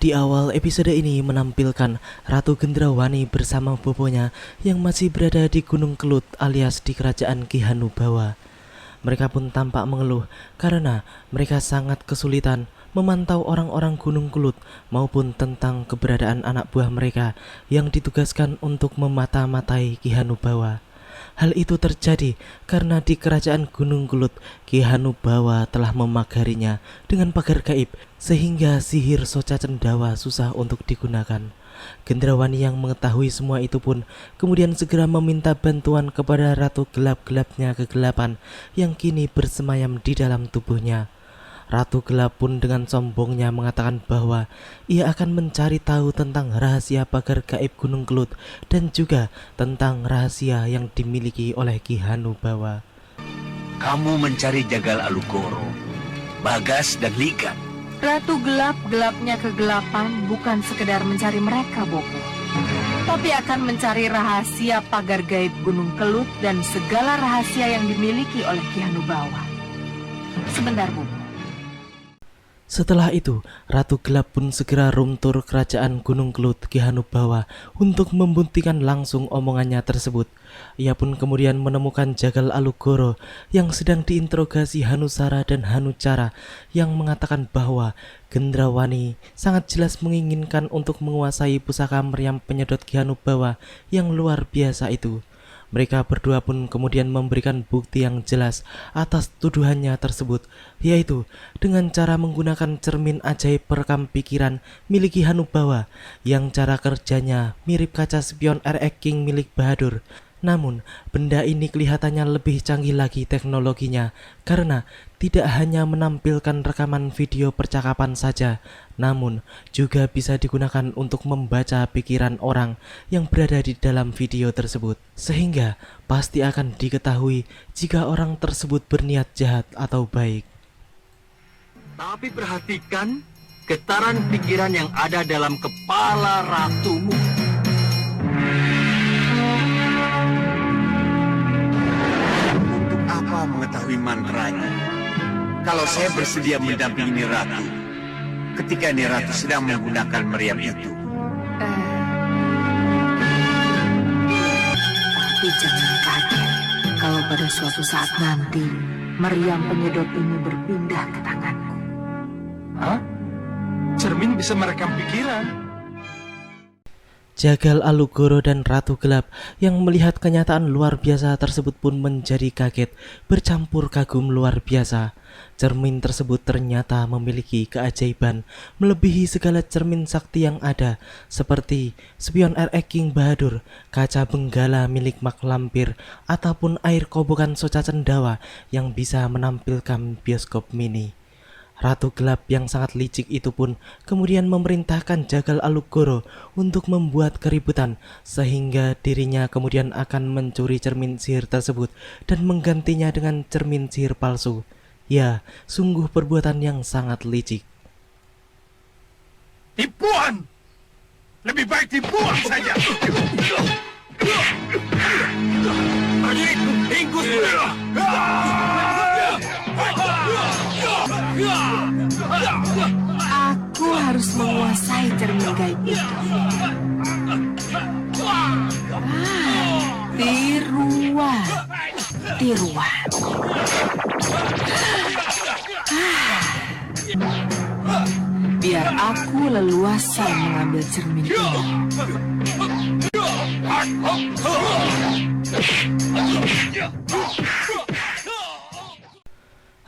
Di awal episode ini menampilkan Ratu Gendrawani bersama bobonya yang masih berada di Gunung Kelut alias di kerajaan Ki Hanubawa. Mereka pun tampak mengeluh karena mereka sangat kesulitan memantau orang-orang Gunung Kelut maupun tentang keberadaan anak buah mereka yang ditugaskan untuk memata-matai Ki Hanubawa. Hal itu terjadi karena di kerajaan Gunung Kelut, Ki Hanubawa telah memagarinya dengan pagar gaib sehingga sihir Soca Cendawa susah untuk digunakan. Gendrawani yang mengetahui semua itu pun kemudian segera meminta bantuan kepada Ratu Gelap-gelapnya kegelapan yang kini bersemayam di dalam tubuhnya. Ratu Gelap pun dengan sombongnya mengatakan bahwa ia akan mencari tahu tentang rahasia pagar gaib Gunung Kelut dan juga tentang rahasia yang dimiliki oleh Ki Hanubawa. Kamu mencari Jagal Alukoro, Bagas dan Ligan. Ratu Gelap-gelapnya kegelapan bukan sekedar mencari mereka, Bopo, tapi akan mencari rahasia pagar gaib Gunung Kelut dan segala rahasia yang dimiliki oleh Ki Hanubawa. Sebentar, Bopo. Setelah itu, Ratu Gelap pun segera runtur kerajaan Gunung Kelut Ki Hanubawa untuk membuktikan langsung omongannya tersebut. Ia pun kemudian menemukan Jagal Alukoro yang sedang diinterogasi Hanusara dan Hanucara yang mengatakan bahwa Gendrawani sangat jelas menginginkan untuk menguasai pusaka meriam penyedot Ki Hanubawa yang luar biasa itu. Mereka berdua pun kemudian memberikan bukti yang jelas atas tuduhannya tersebut, yaitu dengan cara menggunakan cermin ajaib perekam pikiran milik Ki Hanubawa yang cara kerjanya mirip kaca spion RX King milik Bahadur. Namun, benda ini kelihatannya lebih canggih lagi teknologinya karena tidak hanya menampilkan rekaman video percakapan saja, namun juga bisa digunakan untuk membaca pikiran orang yang berada di dalam video tersebut. Sehingga pasti akan diketahui jika orang tersebut berniat jahat atau baik. Tapi perhatikan getaran pikiran yang ada dalam kepala ratumu. Untuk apa mengetahui mantranya? Kalau saya bersedia mendampingi ratu ketika ratu sedang menggunakan meriam itu. Tapi jangan kaget kalau pada suatu saat nanti meriam penyedot ini berpindah ke tanganku. Hah? Cermin bisa merekam pikiran. Jagal Alukoro dan Ratu Gelap yang melihat kenyataan luar biasa tersebut pun menjadi kaget, bercampur kagum luar biasa. Cermin tersebut ternyata memiliki keajaiban melebihi segala cermin sakti yang ada, seperti spion RX King Bahadur, kaca benggala milik Mak Lampir, ataupun air kobokan Soca Cendawa yang bisa menampilkan bioskop mini. Ratu Gelap yang sangat licik itu pun kemudian memerintahkan Jagal Alukoro untuk membuat keributan sehingga dirinya kemudian akan mencuri cermin sihir tersebut dan menggantinya dengan cermin sihir palsu. Ya, sungguh perbuatan yang sangat licik. Tipuan! Lebih baik dibuang saja. Ingkus Aku harus menguasai cermin gaib itu. Tiruan. Biar aku leluasa mengambil cermin ini.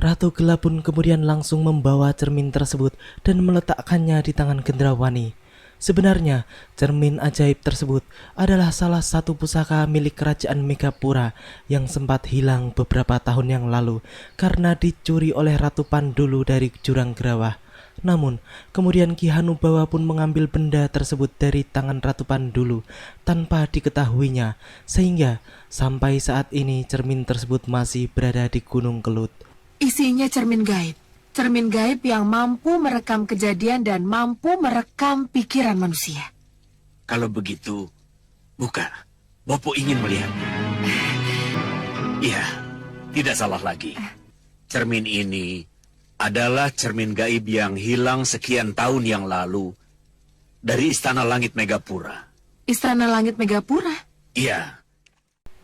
Ratu Gelap pun kemudian langsung membawa cermin tersebut dan meletakkannya di tangan Gendrawani. Sebenarnya, cermin ajaib tersebut adalah salah satu pusaka milik kerajaan Megapura yang sempat hilang beberapa tahun yang lalu karena dicuri oleh Ratu Pandulu dari Jurang Grawah. Namun, kemudian Ki Hanubawa pun mengambil benda tersebut dari tangan Ratu Pandulu tanpa diketahuinya, sehingga sampai saat ini cermin tersebut masih berada di Gunung Kelut. Isinya cermin gaib. Cermin gaib yang mampu merekam kejadian dan mampu merekam pikiran manusia. Kalau begitu, buka. Bopo ingin melihat. Iya, tidak salah lagi. Cermin ini adalah cermin gaib yang hilang sekian tahun yang lalu Dari Istana Langit Megapura. Istana Langit Megapura? Iya.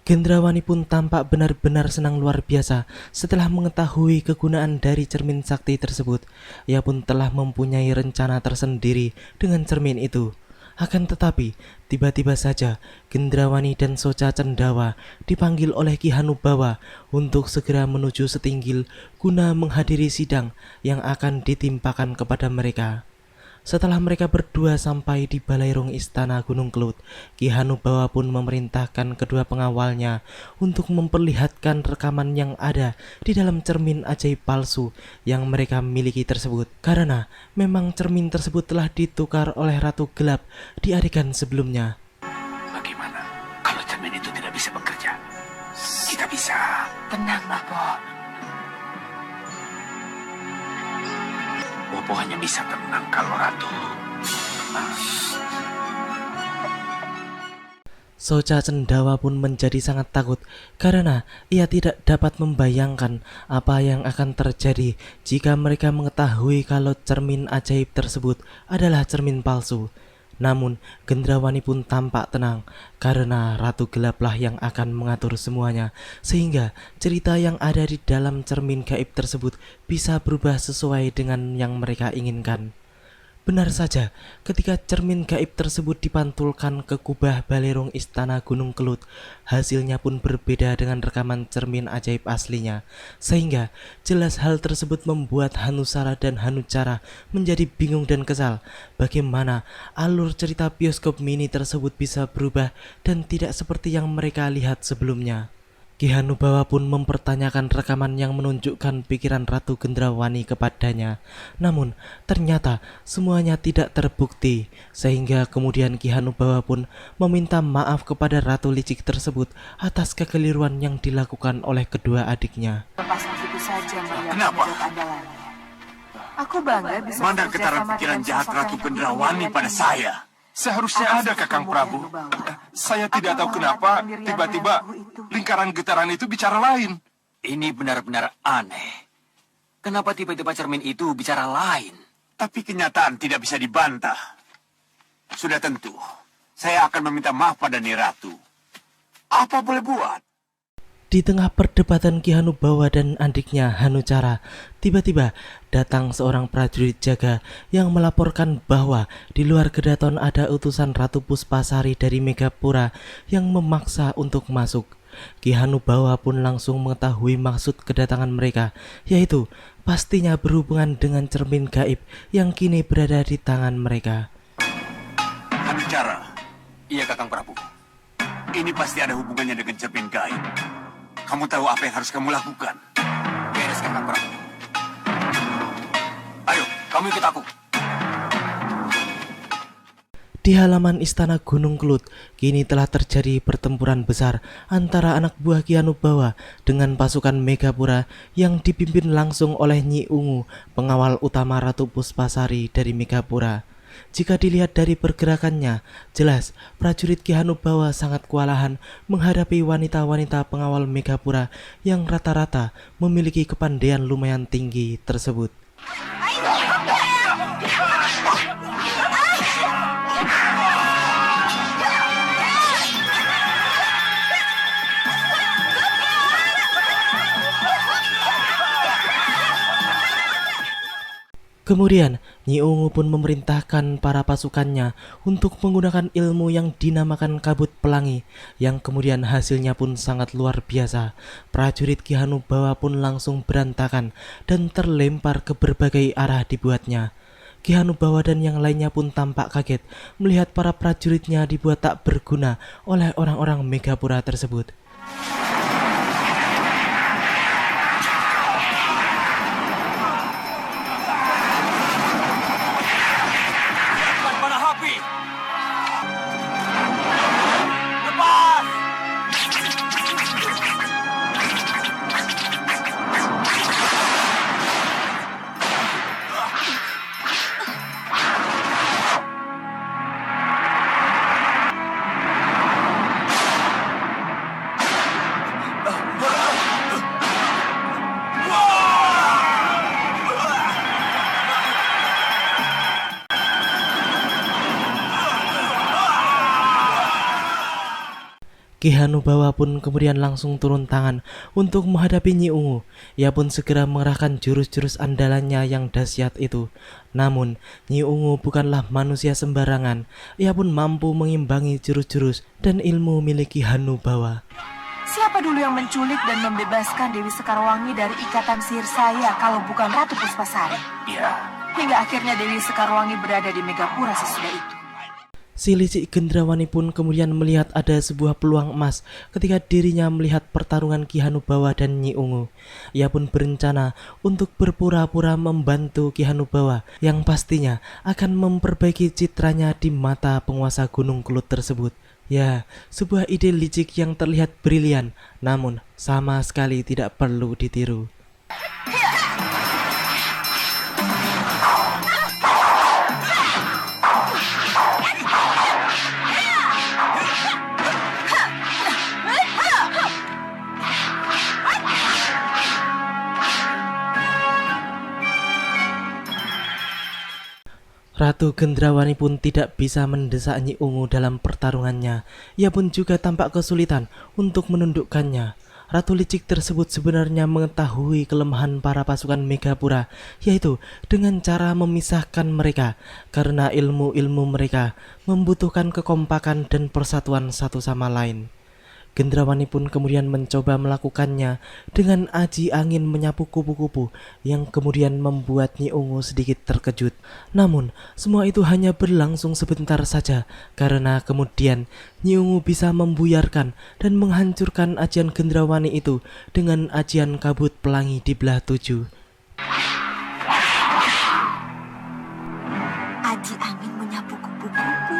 Gendrawani pun tampak benar-benar senang luar biasa setelah mengetahui kegunaan dari cermin sakti tersebut. Ia pun telah mempunyai rencana tersendiri dengan cermin itu. Akan tetapi, tiba-tiba saja Gendrawani dan Soca Cendawa dipanggil oleh Ki Hanubawa untuk segera menuju Setinggil guna menghadiri sidang yang akan ditimpakan kepada mereka. Setelah mereka berdua sampai di balairung istana Gunung Kelut, Ki Hanubawa pun memerintahkan kedua pengawalnya untuk memperlihatkan rekaman yang ada di dalam cermin ajaib palsu yang mereka miliki tersebut. Karena memang cermin tersebut telah ditukar oleh Ratu Gelap di adegan sebelumnya. Bagaimana kalau cermin itu tidak bisa bekerja? Kita bisa. Tenang, Bopo. Bopo hanya bisa tenang kalau Ratu tenang. Soca Cendawa pun menjadi sangat takut karena ia tidak dapat membayangkan apa yang akan terjadi jika mereka mengetahui kalau cermin ajaib tersebut adalah cermin palsu. Namun Gendrawani pun tampak tenang karena Ratu Gelaplah yang akan mengatur semuanya, sehingga cerita yang ada di dalam cermin gaib tersebut bisa berubah sesuai dengan yang mereka inginkan. Benar saja, ketika cermin gaib tersebut dipantulkan ke kubah balerung istana Gunung Kelut, hasilnya pun berbeda dengan rekaman cermin ajaib aslinya. Sehingga jelas hal tersebut membuat Hanusara dan Hanucara menjadi bingung dan kesal. Bagaimana alur cerita bioskop mini tersebut bisa berubah dan tidak seperti yang mereka lihat sebelumnya. Ki Hanubawa pun mempertanyakan rekaman yang menunjukkan pikiran Ratu Gendrawani kepadanya. Namun ternyata semuanya tidak terbukti, sehingga kemudian Ki Hanubawa pun meminta maaf kepada Ratu Licik tersebut atas kekeliruan yang dilakukan oleh kedua adiknya. Lepas begitu saja melihat Kenapa? penjaga andalannya. Aku bangga bisa Mana bekerja getaran sama pikiran dengan jahat sosok Ratu yang Gendrawani begitu pada mulia saya? Seharusnya Atas ada, Kakang ketemuan Prabu. yang dibawa. Saya tidak Aku tahu kenapa menghormati pendirian tiba-tiba nenek itu. lingkaran getaran itu bicara lain. Ini benar-benar aneh. Kenapa tiba-tiba cermin itu bicara lain? Tapi kenyataan tidak bisa dibantah. Sudah tentu, saya akan meminta maaf pada Nyai Ratu. Apa boleh buat? Di tengah perdebatan Ki Hanubawa dan adiknya Hanucara, tiba-tiba datang seorang prajurit jaga yang melaporkan bahwa di luar Kedaton ada utusan Ratu Puspasari dari Megapura yang memaksa untuk masuk. Ki Hanubawa pun langsung mengetahui maksud kedatangan mereka, yaitu pastinya berhubungan dengan cermin gaib yang kini berada di tangan mereka. Hanucara, Iya, Kakang Prabu. ini pasti ada hubungannya dengan cermin gaib. Kamu tahu apa yang harus kamu lakukan? Beres, Kakang Prabu. Ayo, kamu ikut aku. Di halaman istana Gunung Kelut, kini telah terjadi pertempuran besar antara anak buah Ki Hanubawa dengan pasukan Megapura yang dipimpin langsung oleh Nyi Ungu, pengawal utama Ratu Puspasari dari Megapura. Jika dilihat dari pergerakannya, jelas prajurit Ki Hanubawa sangat kewalahan menghadapi wanita-wanita pengawal Megapura yang rata-rata memiliki kepandaian lumayan tinggi tersebut. Kemudian, Nyi Ungu pun memerintahkan para pasukannya untuk menggunakan ilmu yang dinamakan kabut pelangi, yang kemudian hasilnya pun sangat luar biasa. Prajurit Ki Hanubawa pun langsung berantakan dan terlempar ke berbagai arah dibuatnya. Ki Hanubawa dan yang lainnya pun tampak kaget melihat para prajuritnya dibuat tak berguna oleh orang-orang Megapura tersebut. Panah api! Lepas! Ki Hanubawa pun kemudian langsung turun tangan untuk menghadapi Nyi Ungu. Ia pun segera mengerahkan jurus-jurus andalannya yang dahsyat itu. Namun, Nyi Ungu bukanlah manusia sembarangan. Ia pun mampu mengimbangi jurus-jurus dan ilmu milik Ki Hanubawa. Siapa dulu yang menculik dan membebaskan Dewi Sekarwangi dari ikatan sihir saya kalau bukan Ratu Puspasari? Iya. Hingga akhirnya Dewi Sekarwangi berada di Megapura sesudah itu. Si licik Gendrawani pun kemudian melihat ada sebuah peluang emas ketika dirinya melihat pertarungan Ki Hanubawa dan Nyi Ungu. Ia pun berencana untuk berpura-pura membantu Ki Hanubawa yang pastinya akan memperbaiki citranya di mata penguasa Gunung Kelut tersebut. Ya, sebuah ide licik yang terlihat brilian, namun sama sekali tidak perlu ditiru. Ratu Gendrawani pun tidak bisa mendesak Nyi Ungu dalam pertarungannya. Ia pun juga tampak kesulitan untuk menundukkannya. Ratu licik tersebut sebenarnya mengetahui kelemahan para pasukan Megapura, yaitu dengan cara memisahkan mereka, karena ilmu-ilmu mereka membutuhkan kekompakan dan persatuan satu sama lain. Gendrawani pun kemudian mencoba melakukannya dengan aji angin menyapu kupu-kupu yang kemudian membuat Nyi Ungu sedikit terkejut. Namun semua itu hanya berlangsung sebentar saja karena kemudian Nyi Ungu bisa membuyarkan dan menghancurkan ajian Gendrawani itu dengan ajian kabut pelangi di belah 7. Aji angin menyapu kupu-kupu.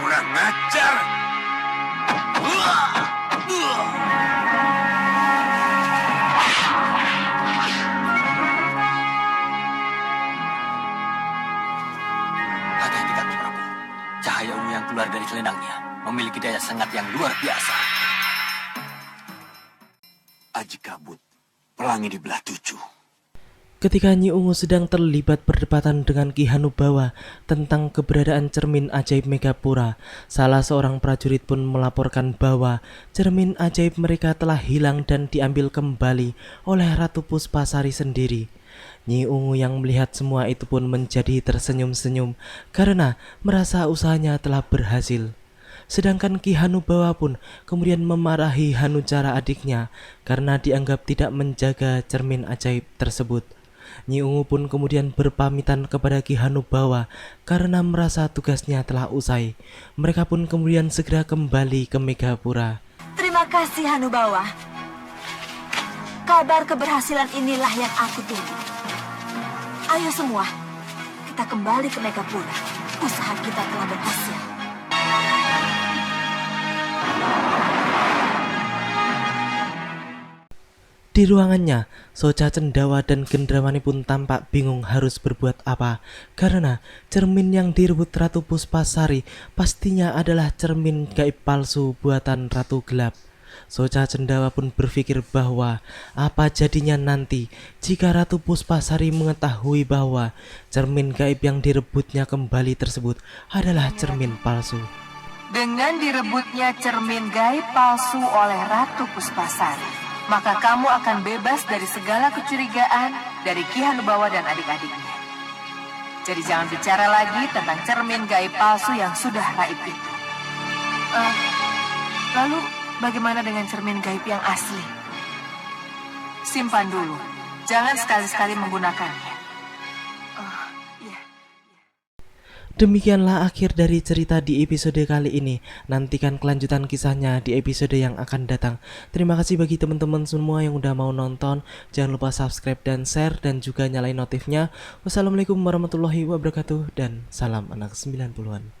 Kurang ajar. Hati-hati Kakang Prabu. Cahaya ungu yang keluar dari selendangnya memiliki daya sengat yang luar biasa. Aji kabut, pelangi di belah 7. Ketika Nyi Ungu sedang terlibat perdebatan dengan Ki Hanubawa tentang keberadaan cermin ajaib Megapura, salah seorang prajurit pun melaporkan bahwa cermin ajaib mereka telah hilang dan diambil kembali oleh Ratu Puspasari sendiri. Nyi Ungu yang melihat semua itu pun menjadi tersenyum-senyum karena merasa usahanya telah berhasil. Sedangkan Ki Hanubawa pun kemudian memarahi Hanucara adiknya karena dianggap tidak menjaga cermin ajaib tersebut. Nyi Ungu pun kemudian berpamitan kepada Ki Hanubawa karena merasa tugasnya telah usai. Mereka pun kemudian segera kembali ke Megapura. Terima kasih Hanubawa. Kabar keberhasilan inilah yang aku tunggu. Ayo semua, kita kembali ke Megapura. Usaha kita telah berhasil. Di ruangannya, Soca Cendawa dan Gendrawani pun tampak bingung harus berbuat apa karena cermin yang direbut Ratu Puspasari pastinya adalah cermin gaib palsu buatan Ratu Gelap. Soca Cendawa pun berpikir bahwa apa jadinya nanti jika Ratu Puspasari mengetahui bahwa cermin gaib yang direbutnya kembali tersebut adalah cermin palsu. Dengan direbutnya cermin gaib palsu oleh Ratu Puspasari, maka kamu akan bebas dari segala kecurigaan dari Ki Hanubawa dan adik-adiknya. Jadi jangan bicara lagi tentang cermin gaib palsu yang sudah raib itu. Lalu bagaimana dengan cermin gaib yang asli? Simpan dulu, jangan sekali-sekali menggunakannya. Iya. Demikianlah akhir dari cerita di episode kali ini. Nantikan kelanjutan kisahnya di episode yang akan datang. Terima kasih bagi teman-teman semua yang udah mau nonton. Jangan lupa subscribe dan share dan juga nyalain notifnya. Wassalamualaikum warahmatullahi wabarakatuh dan salam anak 90-an.